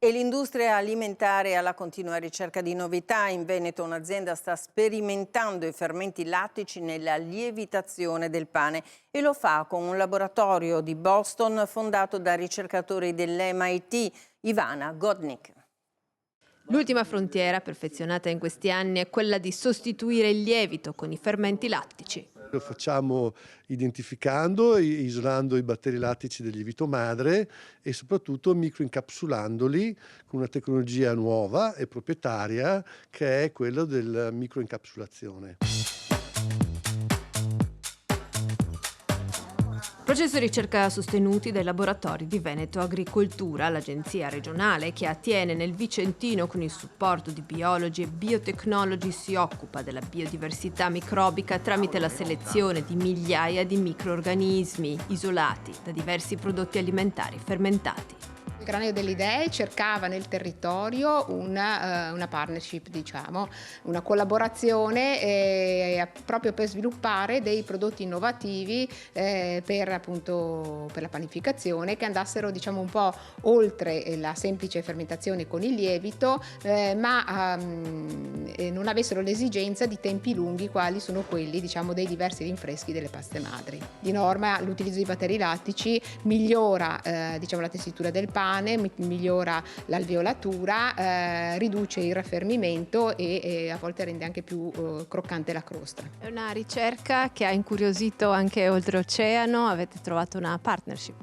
E l'industria alimentare è alla continua ricerca di novità. In Veneto un'azienda sta sperimentando i fermenti lattici nella lievitazione del pane e lo fa con un laboratorio di Boston fondato da ricercatori dell'MIT. Ivana Godnik. L'ultima frontiera perfezionata in questi anni è quella di sostituire il lievito con i fermenti lattici. Lo facciamo identificando e isolando i batteri lattici del lievito madre e soprattutto microincapsulandoli con una tecnologia nuova e proprietaria che è quella della microincapsulazione. Processo di ricerca sostenuti dai laboratori di Veneto Agricoltura, l'agenzia regionale che attiene nel Vicentino con il supporto di biologi e biotecnologi si occupa della biodiversità microbica tramite la selezione di migliaia di microrganismi isolati da diversi prodotti alimentari fermentati. Il Cranio delle Idee cercava nel territorio una partnership, diciamo, una collaborazione proprio per sviluppare dei prodotti innovativi per la panificazione che andassero, diciamo, un po' oltre la semplice fermentazione con il lievito, ma non avessero l'esigenza di tempi lunghi quali sono quelli, diciamo, dei diversi rinfreschi delle paste madri. Di norma l'utilizzo di batteri lattici migliora diciamo, la tessitura del pane, migliora l'alveolatura, riduce il raffermimento e a volte rende anche più croccante la crosta. È una ricerca che ha incuriosito anche oltreoceano, avete trovato una partnership.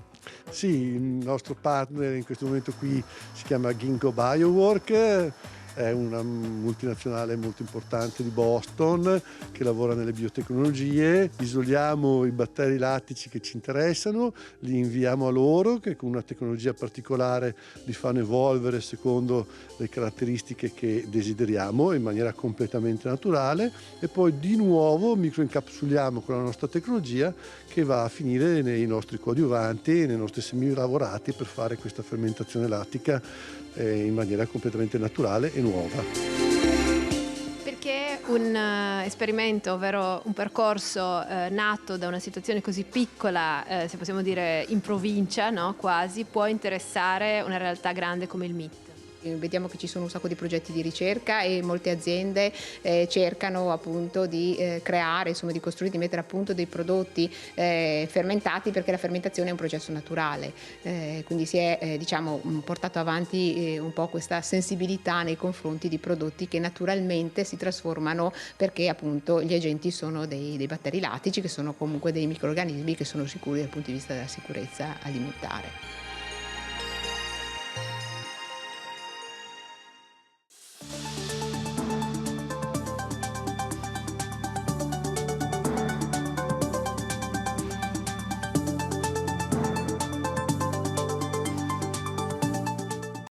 Sì, il nostro partner in questo momento qui si chiama Ginkgo Biowork, è una multinazionale molto importante di Boston che lavora nelle biotecnologie. Isoliamo i batteri lattici che ci interessano, li inviamo a loro che con una tecnologia particolare li fanno evolvere secondo le caratteristiche che desideriamo in maniera completamente naturale e poi di nuovo microincapsuliamo con la nostra tecnologia che va a finire nei nostri coadiuvanti, nei nostri semilavorati per fare questa fermentazione lattica in maniera completamente naturale e nuova. Perché un esperimento, ovvero un percorso nato da una situazione così piccola, se possiamo dire in provincia, no? Quasi, può interessare una realtà grande come il MIT? Vediamo che ci sono un sacco di progetti di ricerca e molte aziende cercano appunto di creare, insomma di costruire, di mettere a punto dei prodotti fermentati perché la fermentazione è un processo naturale, quindi si è diciamo portato avanti un po' questa sensibilità nei confronti di prodotti che naturalmente si trasformano perché appunto gli agenti sono dei batteri lattici che sono comunque dei microrganismi che sono sicuri dal punto di vista della sicurezza alimentare.